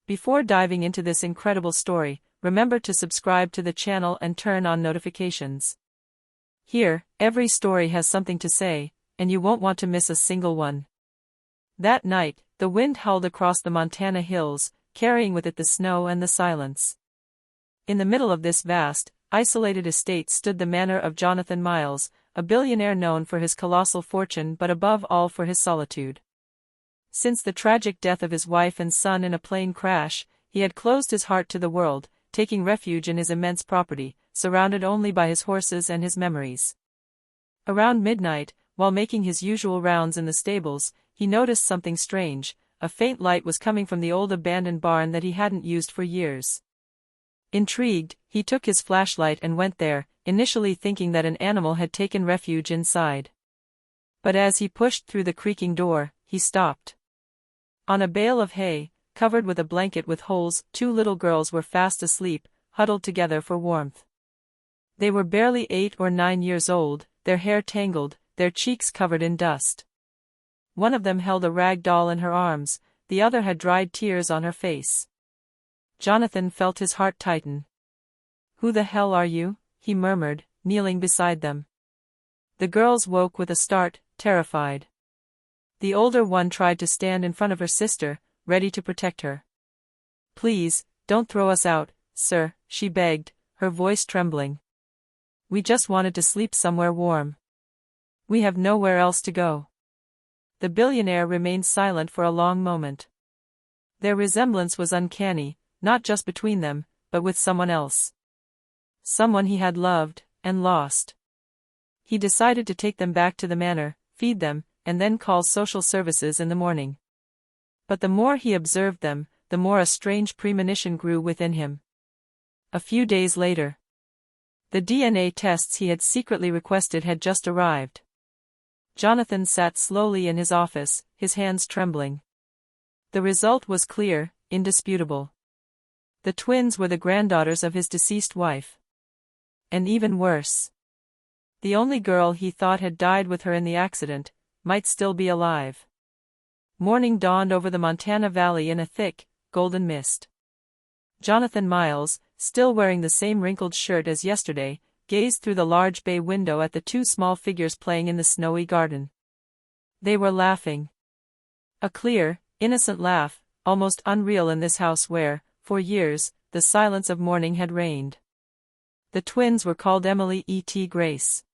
Before diving into this incredible story, remember to subscribe to the channel and turn on notifications. Here, every story has something to say, and you won't want to miss a single one. That night, the wind howled across the Montana hills, carrying with it the snow and the silence. In the middle of this vast, isolated estate stood the manor of Jonathan Miles, a billionaire known for his colossal fortune but above all for his solitude. Since the tragic death of his wife and son in a plane crash, he had closed his heart to the world, taking refuge in his immense property, surrounded only by his horses and his memories. Around midnight, while making his usual rounds in the stables, he noticed something strange. A faint light was coming from the old abandoned barn that he hadn't used for years. Intrigued, he took his flashlight and went there, initially thinking that an animal had taken refuge inside. But as he pushed through the creaking door, he stopped. On a bale of hay, covered with a blanket with holes, two little girls were fast asleep, huddled together for warmth. They were barely 8 or 9 years old, their hair tangled, their cheeks covered in dust. One of them held a rag doll in her arms, the other had dried tears on her face. Jonathan felt his heart tighten. "Who the hell are you?" he murmured, kneeling beside them. The girls woke with a start, terrified. The older one tried to stand in front of her sister, ready to protect her. "Please, don't throw us out, sir," she begged, her voice trembling. "We just wanted to sleep somewhere warm. We have nowhere else to go." The billionaire remained silent for a long moment. Their resemblance was uncanny, not just between them, but with someone else. Someone he had loved, and lost. He decided to take them back to the manor, feed them, and then call social services in the morning. But the more he observed them, the more a strange premonition grew within him. A few days later, the DNA tests he had secretly requested had just arrived. Jonathan sat slowly in his office, his hands trembling. The result was clear, indisputable. The twins were the granddaughters of his deceased wife. And even worse, the only girl he thought had died with her in the accident, might still be alive. Morning dawned over the Montana Valley in a thick, golden mist. Jonathan Miles, still wearing the same wrinkled shirt as yesterday, gazed through the large bay window at the two small figures playing in the snowy garden. They were laughing. A clear, innocent laugh, almost unreal in this house where, for years, the silence of mourning had reigned. The twins were called Emily et Grace.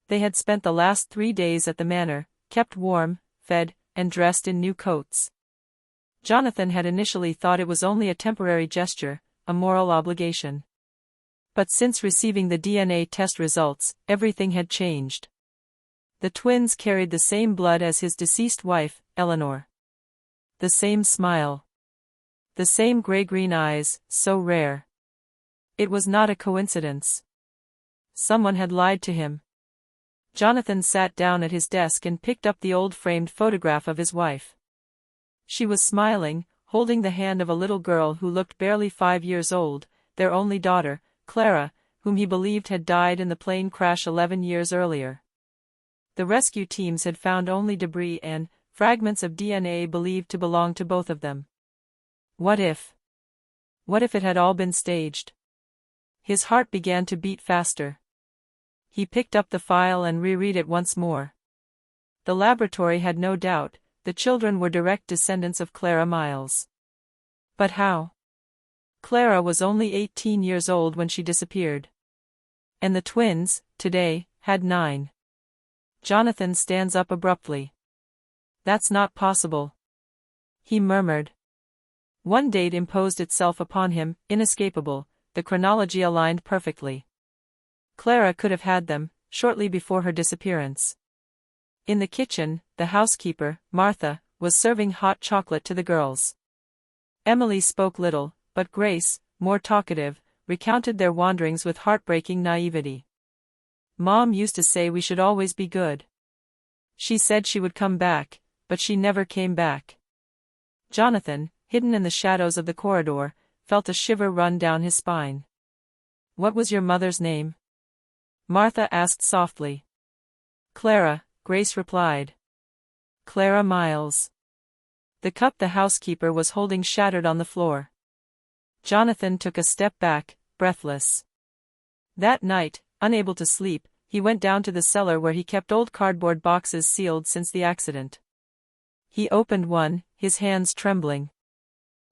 They had spent the last 3 days at the manor, kept warm, fed, and dressed in new coats. Jonathan had initially thought it was only a temporary gesture, a moral obligation. But since receiving the DNA test results, everything had changed. The twins carried the same blood as his deceased wife, Eleanor. The same smile. The same gray-green eyes, so rare. It was not a coincidence. Someone had lied to him. Jonathan sat down at his desk and picked up the old framed photograph of his wife. She was smiling, holding the hand of a little girl who looked barely 5 years old, their only daughter, Clara, whom he believed had died in the plane crash 11 years earlier. The rescue teams had found only debris and fragments of DNA believed to belong to both of them. What if? What if it had all been staged? His heart began to beat faster. He picked up the file and reread it once more. The laboratory had no doubt, the children were direct descendants of Clara Miles. But how? Clara was only 18 years old when she disappeared. And the twins, today, had 9. Jonathan stands up abruptly. "That's not possible," he murmured. One date imposed itself upon him, inescapable, the chronology aligned perfectly. Clara could have had them, shortly before her disappearance. In the kitchen, the housekeeper, Martha, was serving hot chocolate to the girls. Emily spoke little, but Grace, more talkative, recounted their wanderings with heartbreaking naivety. "Mom used to say we should always be good. She said she would come back, but she never came back." Jonathan, hidden in the shadows of the corridor, felt a shiver run down his spine. "What was your mother's name?" Martha asked softly. "Clara," Grace replied. "Clara Miles." The cup the housekeeper was holding shattered on the floor. Jonathan took a step back, breathless. That night, unable to sleep, he went down to the cellar where he kept old cardboard boxes sealed since the accident. He opened one, his hands trembling.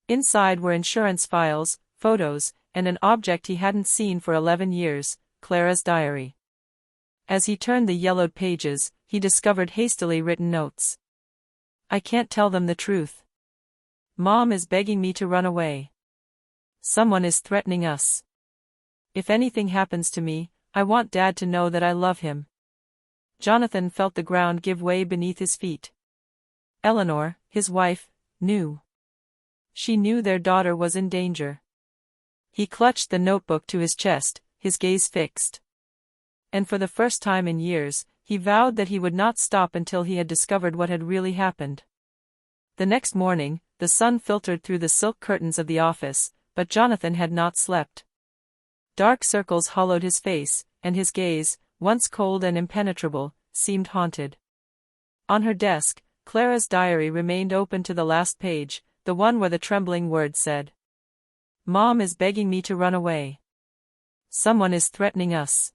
Inside were insurance files, photos, and an object he hadn't seen for 11 years, Clara's diary. As he turned the yellowed pages, he discovered hastily written notes. I can't tell them the truth. Mom is begging me to run away. Someone is threatening us. If anything happens to me, I want Dad to know that I love him. Jonathan felt the ground give way beneath his feet. Eleanor, his wife, knew. She knew their daughter was in danger. He clutched the notebook to his chest, his gaze fixed. And for the first time in years, he vowed that he would not stop until he had discovered what had really happened. The next morning, the sun filtered through the silk curtains of the office, but Jonathan had not slept. Dark circles hollowed his face, and his gaze, once cold and impenetrable, seemed haunted. On her desk, Clara's diary remained open to the last page, the one where the trembling words said, Mom is begging me to run away. Someone is threatening us.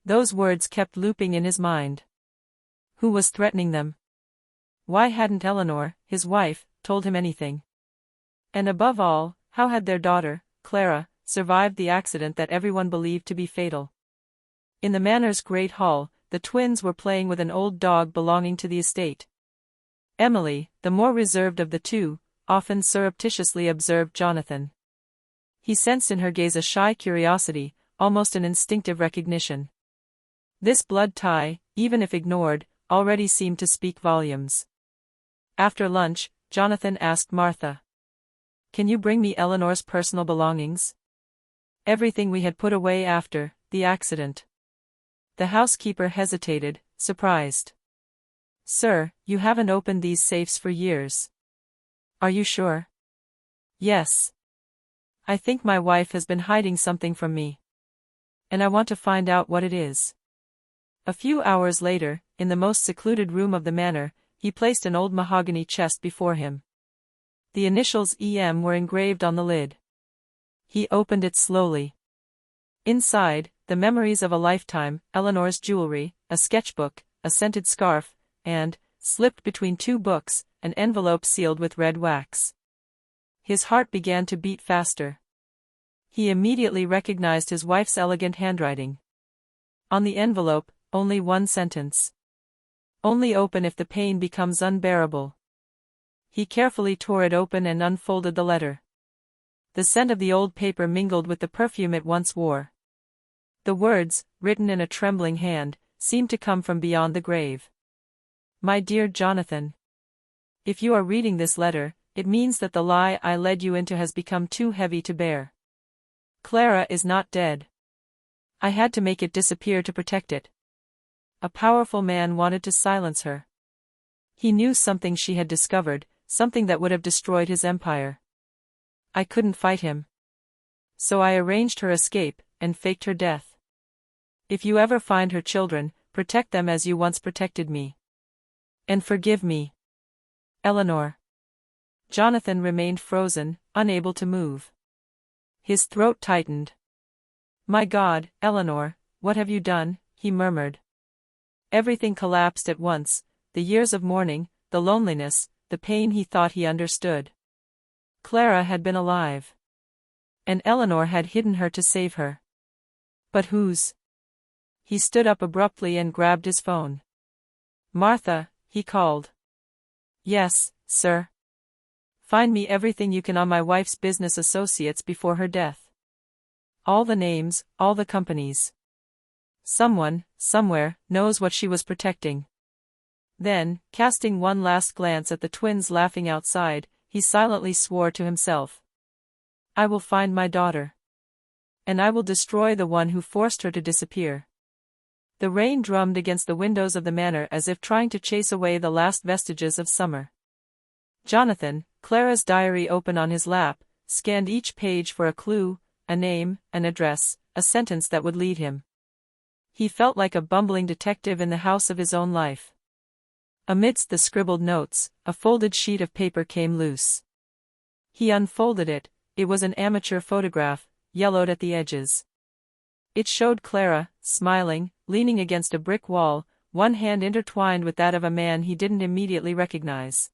Those words kept looping in his mind. Who was threatening them? Why hadn't Eleanor, his wife, told him anything? And above all, how had their daughter, Clara, survived the accident that everyone believed to be fatal? In the manor's great hall, the twins were playing with an old dog belonging to the estate. Emily, the more reserved of the two, often surreptitiously observed Jonathan. He sensed in her gaze a shy curiosity, almost an instinctive recognition. This blood tie, even if ignored, already seemed to speak volumes. After lunch, Jonathan asked Martha, Can you bring me Eleanor's personal belongings? Everything we had put away after the accident. The housekeeper hesitated, surprised. Sir, you haven't opened these safes for years. Are you sure? Yes. I think my wife has been hiding something from me. And I want to find out what it is. A few hours later, in the most secluded room of the manor, he placed an old mahogany chest before him. The initials EM were engraved on the lid. He opened it slowly. Inside, the memories of a lifetime, Eleanor's jewelry, a sketchbook, a scented scarf, and, slipped between two books, an envelope sealed with red wax. His heart began to beat faster. He immediately recognized his wife's elegant handwriting. On the envelope, only one sentence. Only open if the pain becomes unbearable. He carefully tore it open and unfolded the letter. The scent of the old paper mingled with the perfume it once wore. The words, written in a trembling hand, seemed to come from beyond the grave. My dear Jonathan. If you are reading this letter, it means that the lie I led you into has become too heavy to bear. Clara is not dead. I had to make it disappear to protect it. A powerful man wanted to silence her. He knew something she had discovered, something that would have destroyed his empire. I couldn't fight him. So I arranged her escape, and faked her death. If you ever find her children, protect them as you once protected me. And forgive me. Eleanor. Jonathan remained frozen, unable to move. His throat tightened. My God, Eleanor, what have you done? He murmured. Everything collapsed at once, the years of mourning, the loneliness, the pain he thought he understood. Clara had been alive. And Eleanor had hidden her to save her. But whose? He stood up abruptly and grabbed his phone. Martha, he called. Yes, sir. Find me everything you can on my wife's business associates before her death. All the names, all the companies. Someone, somewhere, knows what she was protecting. Then, casting one last glance at the twins laughing outside, he silently swore to himself. I will find my daughter. And I will destroy the one who forced her to disappear. The rain drummed against the windows of the manor as if trying to chase away the last vestiges of summer. Jonathan, Clara's diary open on his lap, scanned each page for a clue, a name, an address, a sentence that would lead him. He felt like a bumbling detective in the house of his own life. Amidst the scribbled notes, a folded sheet of paper came loose. He unfolded it. It was an amateur photograph, yellowed at the edges. It showed Clara, smiling, leaning against a brick wall, one hand intertwined with that of a man he didn't immediately recognize.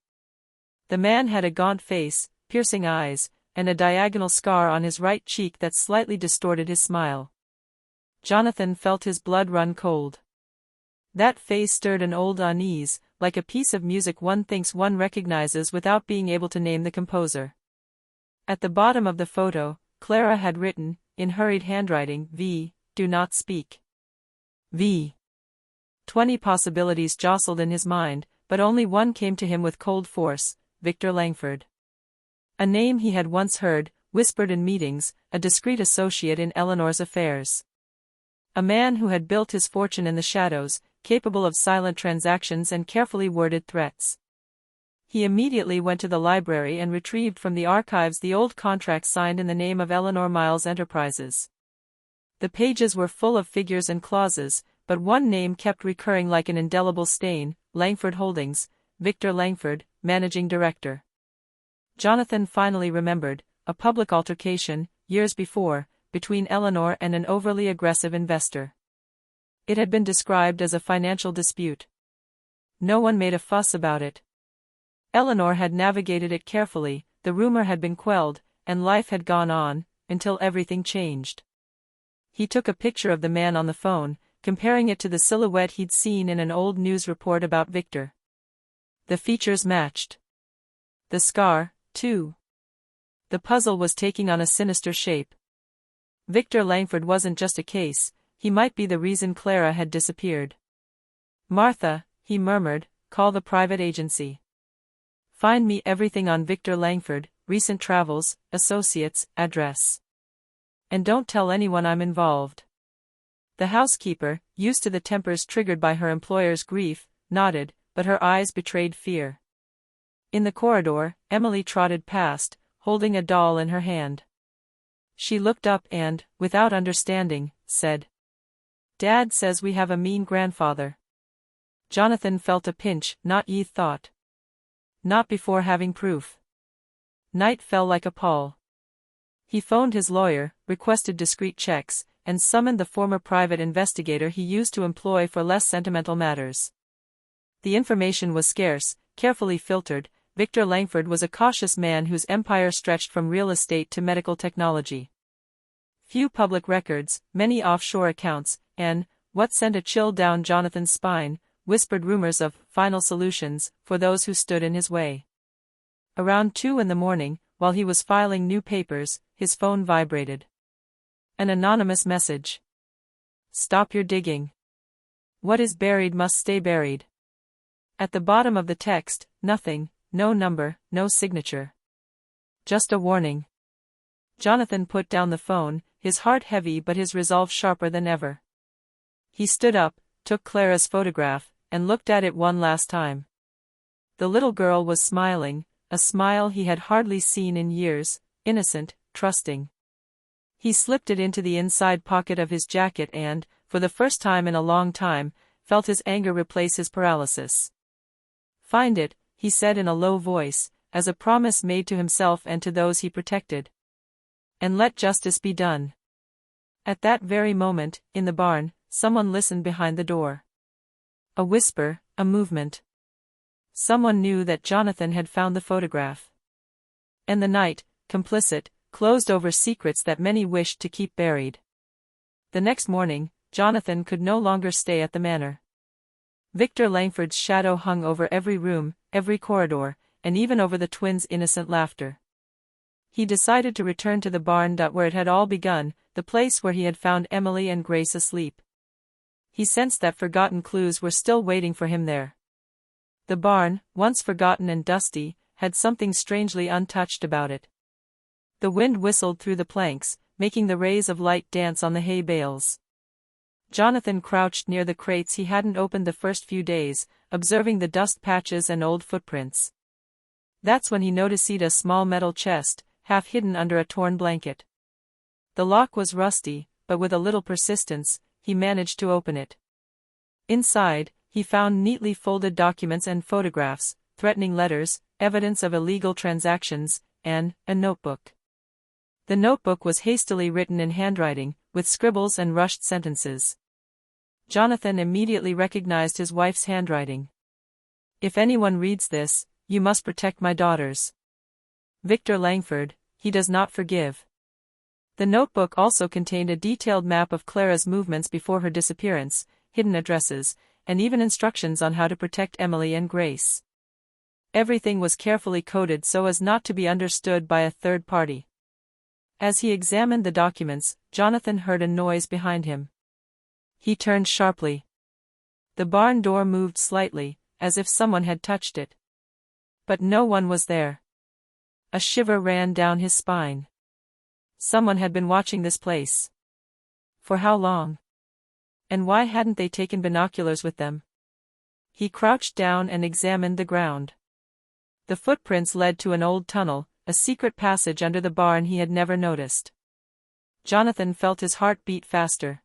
The man had a gaunt face, piercing eyes, and a diagonal scar on his right cheek that slightly distorted his smile. Jonathan felt his blood run cold. That face stirred an old unease, like a piece of music one thinks one recognizes without being able to name the composer. At the bottom of the photo, Clara had written, in hurried handwriting, "V, do not speak." V. 20 possibilities jostled in his mind, but only one came to him with cold force: Victor Langford. A name he had once heard, whispered in meetings, a discreet associate in Eleanor's affairs. A man who had built his fortune in the shadows, capable of silent transactions and carefully worded threats. He immediately went to the library and retrieved from the archives the old contract signed in the name of Eleanor Miles Enterprises. The pages were full of figures and clauses, but one name kept recurring like an indelible stain: Langford Holdings, Victor Langford, Managing Director. Jonathan finally remembered a public altercation, years before, between Eleanor and an overly aggressive investor. It had been described as a financial dispute. No one made a fuss about it. Eleanor had navigated it carefully, the rumor had been quelled, and life had gone on, until everything changed. He took a picture of the man on the phone, comparing it to the silhouette he'd seen in an old news report about Victor. The features matched. The scar, too. The puzzle was taking on a sinister shape. Victor Langford wasn't just a case, he might be the reason Clara had disappeared. "Martha," he murmured, "call the private agency. Find me everything on Victor Langford, recent travels, associates, address. And don't tell anyone I'm involved." The housekeeper, used to the tempers triggered by her employer's grief, nodded, but her eyes betrayed fear. In the corridor, Emily trotted past, holding a doll in her hand. She looked up and, without understanding, said, "Dad says we have a mean grandfather." Jonathan felt a pinch. Not ye thought. Not before having proof. Night fell like a pall. He phoned his lawyer, requested discreet checks, and summoned the former private investigator he used to employ for less sentimental matters. The information was scarce, carefully filtered. Victor Langford was a cautious man whose empire stretched from real estate to medical technology. Few public records, many offshore accounts, and, what sent a chill down Jonathan's spine, whispered rumors of final solutions for those who stood in his way. Around 2 a.m, while he was filing new papers, his phone vibrated. An anonymous message. "Stop your digging. What is buried must stay buried." At the bottom of the text, nothing, no number, no signature. Just a warning. Jonathan put down the phone, his heart heavy but his resolve sharper than ever. He stood up, took Clara's photograph, and looked at it one last time. The little girl was smiling, a smile he had hardly seen in years, innocent, trusting. He slipped it into the inside pocket of his jacket and, for the first time in a long time, felt his anger replace his paralysis. "Find it," he said in a low voice, as a promise made to himself and to those he protected. "And let justice be done." At that very moment, in the barn, someone listened behind the door. A whisper, a movement. Someone knew that Jonathan had found the photograph. And the night, complicit, closed over secrets that many wished to keep buried. The next morning, Jonathan could no longer stay at the manor. Victor Langford's shadow hung over every room, every corridor, and even over the twins' innocent laughter. He decided to return to the barn where it had all begun, the place where he had found Emily and Grace asleep. He sensed that forgotten clues were still waiting for him there. The barn, once forgotten and dusty, had something strangely untouched about it. The wind whistled through the planks, making the rays of light dance on the hay bales. Jonathan crouched near the crates he hadn't opened the first few days, observing the dust patches and old footprints. That's when he noticed a small metal chest, half hidden under a torn blanket. The lock was rusty, but with a little persistence, he managed to open it. Inside, He found neatly folded documents and photographs, threatening letters, evidence of illegal transactions, and a notebook. The notebook was hastily written in handwriting, with scribbles and rushed sentences. Jonathan immediately recognized his wife's handwriting. "If anyone reads this, you must protect my daughters. Victor Langford, he does not forgive." The notebook also contained a detailed map of Clara's movements before her disappearance, hidden addresses, and even instructions on how to protect Emily and Grace. Everything was carefully coded so as not to be understood by a third party. As he examined the documents, Jonathan heard a noise behind him. He turned sharply. The barn door moved slightly, as if someone had touched it. But no one was there. A shiver ran down his spine. Someone had been watching this place. For how long? And why hadn't they taken binoculars with them? He crouched down and examined the ground. The footprints led to an old tunnel, a secret passage under the barn he had never noticed. Jonathan felt his heart beat faster.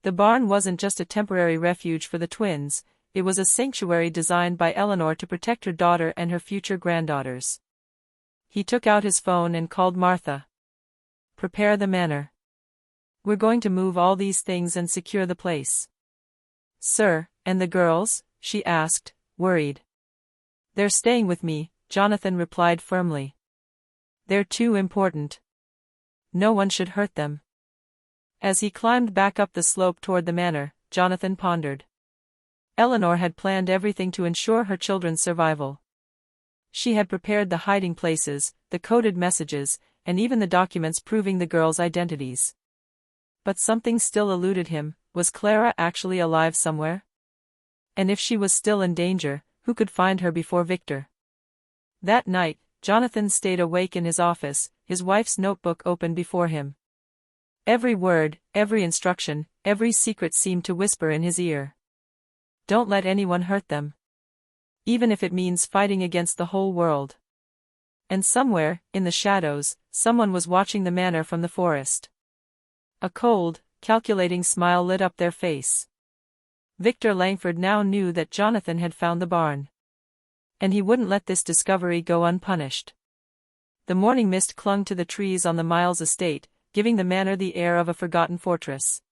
The barn wasn't just a temporary refuge for the twins, it was a sanctuary designed by Eleanor to protect her daughter and her future granddaughters. He took out his phone and called Martha. "Prepare the manor. We're going to move all these things and secure the place." "Sir, and the girls?" she asked, worried. "They're staying with me," Jonathan replied firmly. "They're too important. No one should hurt them." As he climbed back up the slope toward the manor, Jonathan pondered. Eleanor had planned everything to ensure her children's survival. She had prepared the hiding places, the coded messages, and even the documents proving the girls' identities. But something still eluded him. Was Clara actually alive somewhere? And if she was still in danger, who could find her before Victor? That night, Jonathan stayed awake in his office, his wife's notebook open before him. Every word, every instruction, every secret seemed to whisper in his ear. Don't let anyone hurt them. Even if it means fighting against the whole world. And somewhere, in the shadows, someone was watching the manor from the forest. A cold, calculating smile lit up their face. Victor Langford now knew that Jonathan had found the barn. And he wouldn't let this discovery go unpunished. The morning mist clung to the trees on the Miles estate, giving the manor the air of a forgotten fortress.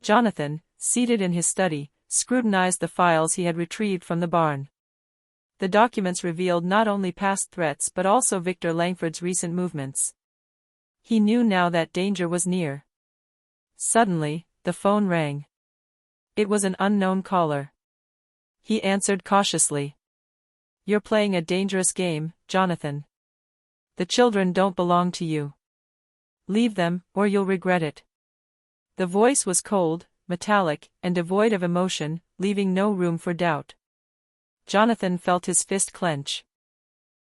Jonathan, seated in his study, scrutinized the files he had retrieved from the barn. The documents revealed not only past threats but also Victor Langford's recent movements. He knew now that danger was near. Suddenly, the phone rang. It was an unknown caller. He answered cautiously. "You're playing a dangerous game, Jonathan. The children don't belong to you. Leave them, or you'll regret it." The voice was cold, metallic, and devoid of emotion, leaving no room for doubt. Jonathan felt his fist clench.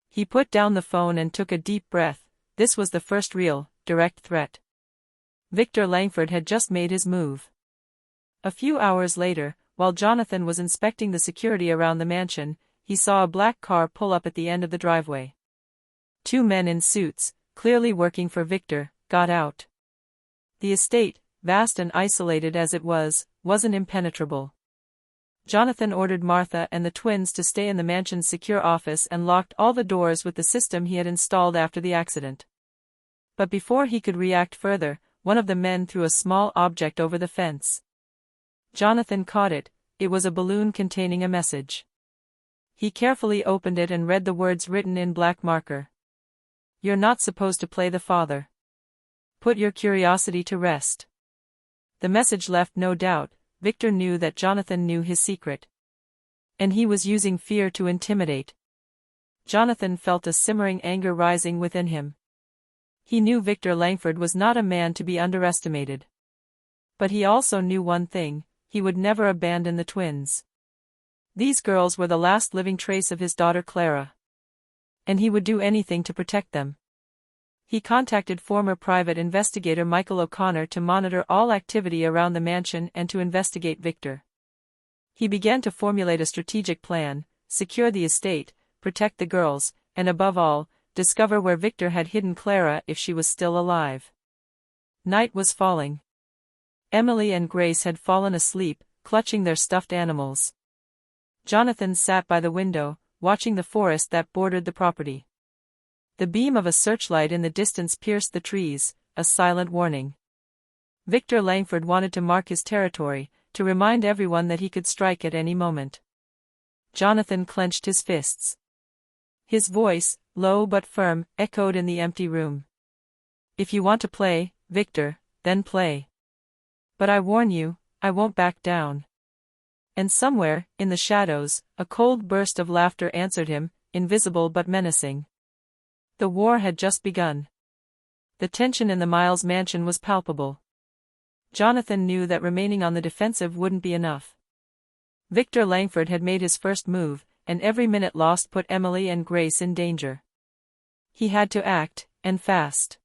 He put down the phone and took a deep breath. This was the first real, direct threat. Victor Langford had just made his move. A few hours later, while Jonathan was inspecting the security around the mansion, he saw a black car pull up at the end of the driveway. Two men in suits, clearly working for Victor, got out. The estate, vast and isolated as it was, wasn't impenetrable. Jonathan ordered Martha and the twins to stay in the mansion's secure office and locked all the doors with the system he had installed after the accident. But before he could react further, one of the men threw a small object over the fence. Jonathan caught it. It was a balloon containing a message. He carefully opened it and read the words written in black marker. "You're not supposed to play the father. Put your curiosity to rest." The message left no doubt. Victor knew that Jonathan knew his secret. And he was using fear to intimidate. Jonathan felt a simmering anger rising within him. He knew Victor Langford was not a man to be underestimated. But he also knew one thing: he would never abandon the twins. These girls were the last living trace of his daughter Clara. And he would do anything to protect them. He contacted former private investigator Michael O'Connor to monitor all activity around the mansion and to investigate Victor. He began to formulate a strategic plan: secure the estate, protect the girls, and above all, discover where Victor had hidden Clara if she was still alive. Night was falling. Emily and Grace had fallen asleep, clutching their stuffed animals. Jonathan sat by the window, watching the forest that bordered the property. The beam of a searchlight in the distance pierced the trees, a silent warning. Victor Langford wanted to mark his territory, to remind everyone that he could strike at any moment. Jonathan clenched his fists. His voice, low but firm, echoed in the empty room. "If you want to play, Victor, then play. But I warn you, I won't back down." And somewhere, in the shadows, a cold burst of laughter answered him, invisible but menacing. The war had just begun. The tension in the Miles mansion was palpable. Jonathan knew that remaining on the defensive wouldn't be enough. Victor Langford had made his first move, and every minute lost put Emily and Grace in danger. He had to act, and fast.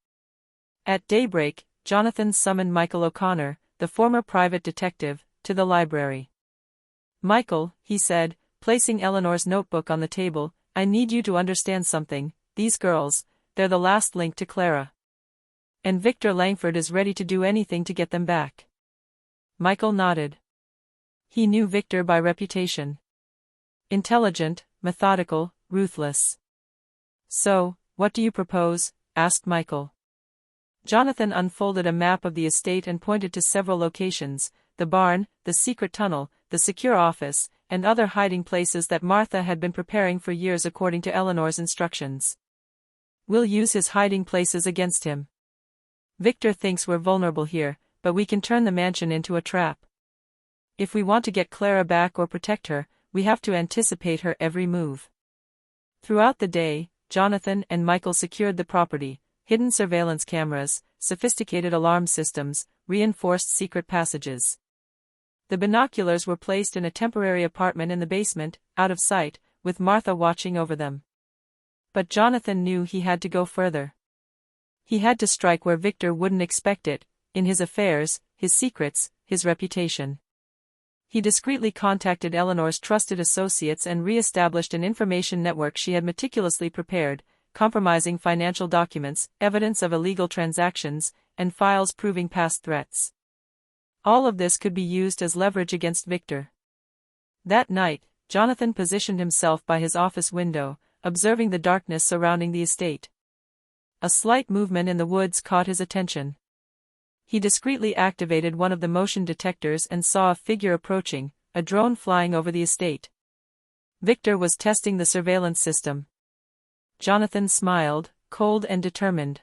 At daybreak, Jonathan summoned Michael O'Connor, the former private detective, to the library. "Michael," he said, placing Eleanor's notebook on the table, "I need you to understand something. These girls, they're the last link to Clara. And Victor Langford is ready to do anything to get them back." Michael nodded. He knew Victor by reputation. Intelligent, methodical, ruthless. "So, what do you propose?" asked Michael. Jonathan unfolded a map of the estate and pointed to several locations: the barn, the secret tunnel, the secure office, and other hiding places that Martha had been preparing for years according to Eleanor's instructions. "We'll use his hiding places against him. Victor thinks we're vulnerable here, but we can turn the mansion into a trap. If we want to get Clara back or protect her, we have to anticipate her every move." Throughout the day, Jonathan and Michael secured the property: hidden surveillance cameras, sophisticated alarm systems, reinforced secret passages. The binoculars were placed in a temporary apartment in the basement, out of sight, with Martha watching over them. But Jonathan knew he had to go further. He had to strike where Victor wouldn't expect it: in his affairs, his secrets, his reputation. He discreetly contacted Eleanor's trusted associates and re-established an information network she had meticulously prepared, compromising financial documents, evidence of illegal transactions, and files proving past threats. All of this could be used as leverage against Victor. That night, Jonathan positioned himself by his office window, observing the darkness surrounding the estate. A slight movement in the woods caught his attention. He discreetly activated one of the motion detectors and saw a figure approaching, a drone flying over the estate. Victor was testing the surveillance system. Jonathan smiled, cold and determined.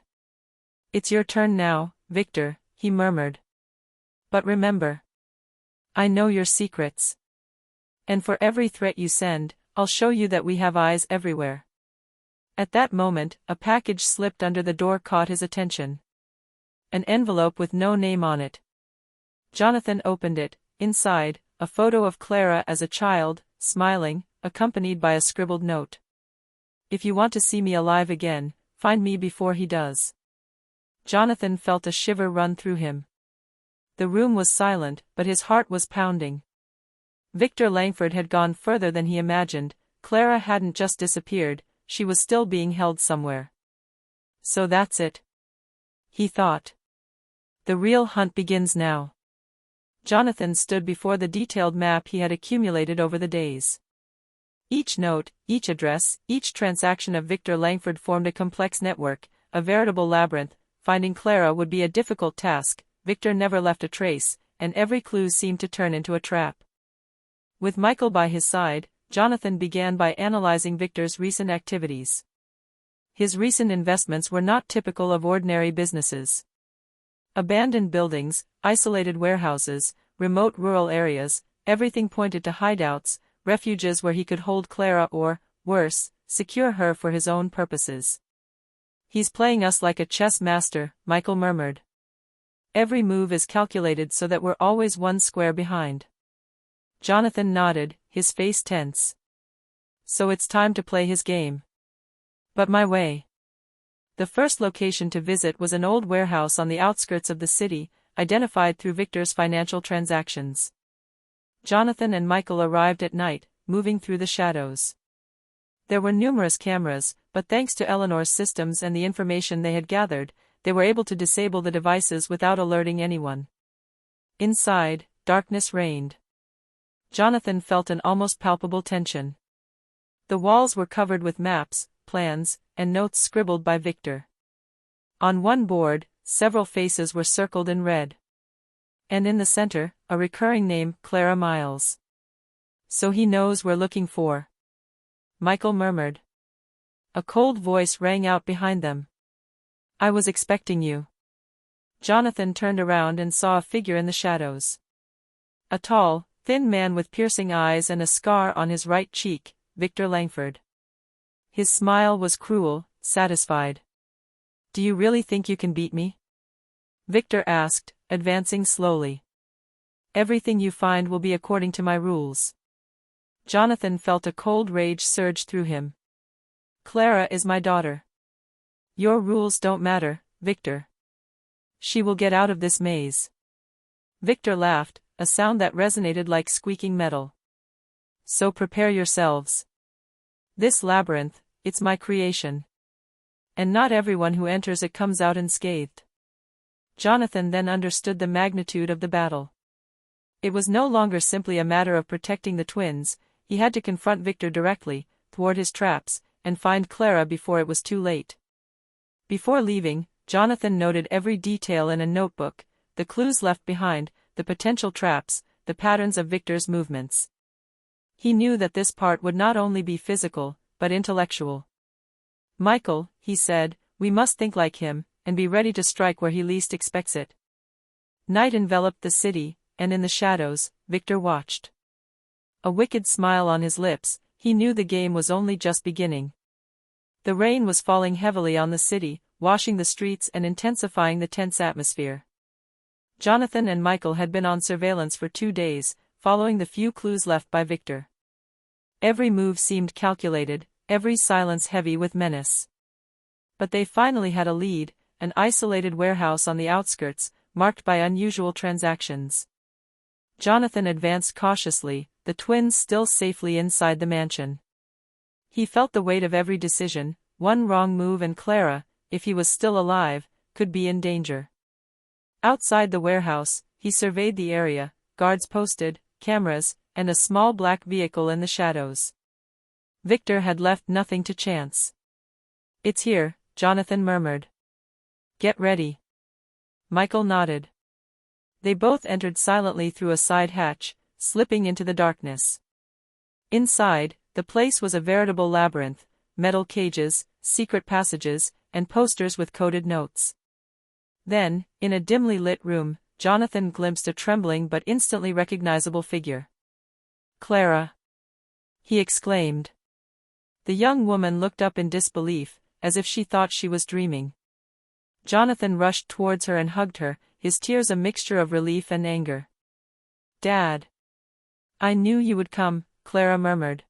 "It's your turn now, Victor," he murmured. "But remember, I know your secrets. And for every threat you send, I'll show you that we have eyes everywhere." At that moment, a package slipped under the door caught his attention. An envelope with no name on it. Jonathan opened it. Inside, a photo of Clara as a child, smiling, accompanied by a scribbled note. "If you want to see me alive again, find me before he does." Jonathan felt a shiver run through him. The room was silent, but his heart was pounding. Victor Langford had gone further than he imagined. Clara hadn't just disappeared, she was still being held somewhere. "So that's it," he thought. "The real hunt begins now." Jonathan stood before the detailed map he had accumulated over the days. Each note, each address, each transaction of Victor Langford formed a complex network, a veritable labyrinth. Finding Clara would be a difficult task. Victor never left a trace, and every clue seemed to turn into a trap. With Michael by his side, Jonathan began by analyzing Victor's recent activities. His recent investments were not typical of ordinary businesses. Abandoned buildings, isolated warehouses, remote rural areas, everything pointed to hideouts, refuges where he could hold Clara or, worse, secure her for his own purposes. "He's playing us like a chess master," Michael murmured. "Every move is calculated so that we're always one square behind." Jonathan nodded, his face tense. "So it's time to play his game. But my way." The first location to visit was an old warehouse on the outskirts of the city, identified through Victor's financial transactions. Jonathan and Michael arrived at night, moving through the shadows. There were numerous cameras, but thanks to Eleanor's systems and the information they had gathered, they were able to disable the devices without alerting anyone. Inside, darkness reigned. Jonathan felt an almost palpable tension. The walls were covered with maps, plans, and notes scribbled by Victor. On one board, several faces were circled in red. And in the center, a recurring name, Clara Miles. "So he knows we're looking for," Michael murmured. A cold voice rang out behind them. "I was expecting you." Jonathan turned around and saw a figure in the shadows. A tall, thin man with piercing eyes and a scar on his right cheek, Victor Langford. His smile was cruel, satisfied. "Do you really think you can beat me?" Victor asked, advancing slowly. "Everything you find will be according to my rules." Jonathan felt a cold rage surge through him. "Clara is my daughter. Your rules don't matter, Victor. She will get out of this maze." Victor laughed, a sound that resonated like squeaking metal. "So prepare yourselves. This labyrinth, it's my creation. And not everyone who enters it comes out unscathed." Jonathan then understood the magnitude of the battle. It was no longer simply a matter of protecting the twins. He had to confront Victor directly, thwart his traps, and find Clara before it was too late. Before leaving, Jonathan noted every detail in a notebook, the clues left behind, the potential traps, the patterns of Victor's movements. He knew that this part would not only be physical, but intellectual. "Michael," he said, "we must think like him, and be ready to strike where he least expects it." Night enveloped the city, and in the shadows, Victor watched. A wicked smile on his lips, he knew the game was only just beginning. The rain was falling heavily on the city, washing the streets and intensifying the tense atmosphere. Jonathan and Michael had been on surveillance for 2 days, following the few clues left by Victor. Every move seemed calculated, every silence heavy with menace. But they finally had a lead, an isolated warehouse on the outskirts, marked by unusual transactions. Jonathan advanced cautiously, the twins still safely inside the mansion. He felt the weight of every decision. One wrong move and Clara, if he was still alive, could be in danger. Outside the warehouse, he surveyed the area, guards posted, cameras, and a small black vehicle in the shadows. Victor had left nothing to chance. "It's here," Jonathan murmured. "Get ready." Michael nodded. They both entered silently through a side hatch, slipping into the darkness. Inside, the place was a veritable labyrinth, metal cages, secret passages, and posters with coded notes. Then, in a dimly lit room, Jonathan glimpsed a trembling but instantly recognizable figure. "Clara!" he exclaimed. The young woman looked up in disbelief, as if she thought she was dreaming. Jonathan rushed towards her and hugged her, his tears a mixture of relief and anger. "Dad! I knew you would come," Clara murmured.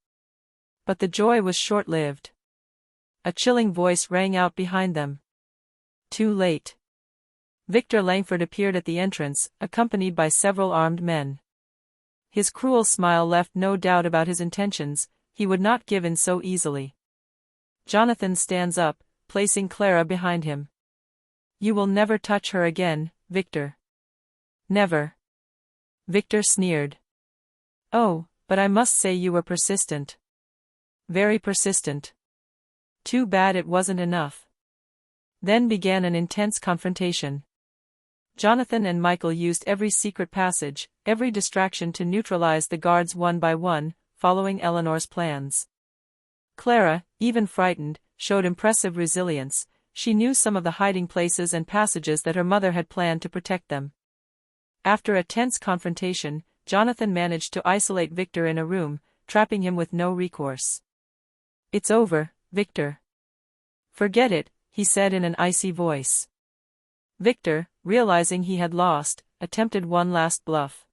But the joy was short-lived. A chilling voice rang out behind them. Too late. Victor Langford appeared at the entrance, accompanied by several armed men. His cruel smile left no doubt about his intentions. He would not give in so easily. Jonathan stands up, placing Clara behind him. "You will never touch her again, Victor." "Never." Victor sneered. "Oh, but I must say you were persistent. Very persistent. Too bad it wasn't enough." Then began an intense confrontation. Jonathan and Michael used every secret passage, every distraction to neutralize the guards one by one, following Eleanor's plans. Clara, even frightened, showed impressive resilience. She knew some of the hiding places and passages that her mother had planned to protect them. After a tense confrontation, Jonathan managed to isolate Victor in a room, trapping him with no recourse. "It's over, Victor." "Forget it," he said in an icy voice. Victor, realizing he had lost, attempted one last bluff.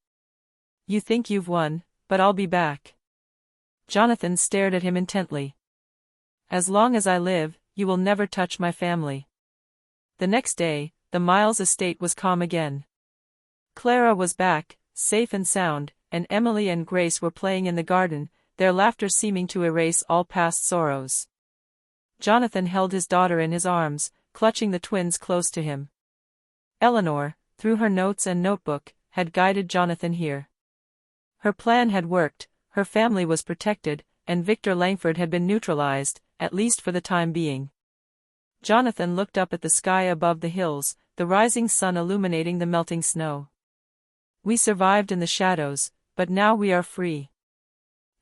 "You think you've won, but I'll be back." Jonathan stared at him intently. "As long as I live, you will never touch my family." The next day, the Miles estate was calm again. Clara was back, safe and sound, and Emily and Grace were playing in the garden, their laughter seeming to erase all past sorrows. Jonathan held his daughter in his arms, clutching the twins close to him. Eleanor, through her notes and notebook, had guided Jonathan here. Her plan had worked, her family was protected, and Victor Langford had been neutralized, at least for the time being. Jonathan looked up at the sky above the hills, the rising sun illuminating the melting snow. We survived in the shadows, but now we are free.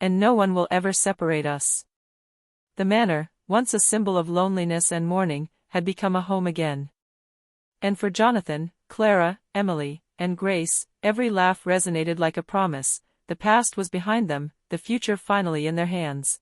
And no one will ever separate us. The manor, once a symbol of loneliness and mourning, had become a home again. And for Jonathan, Clara, Emily, and Grace, every laugh resonated like a promise. The past was behind them, the future finally in their hands.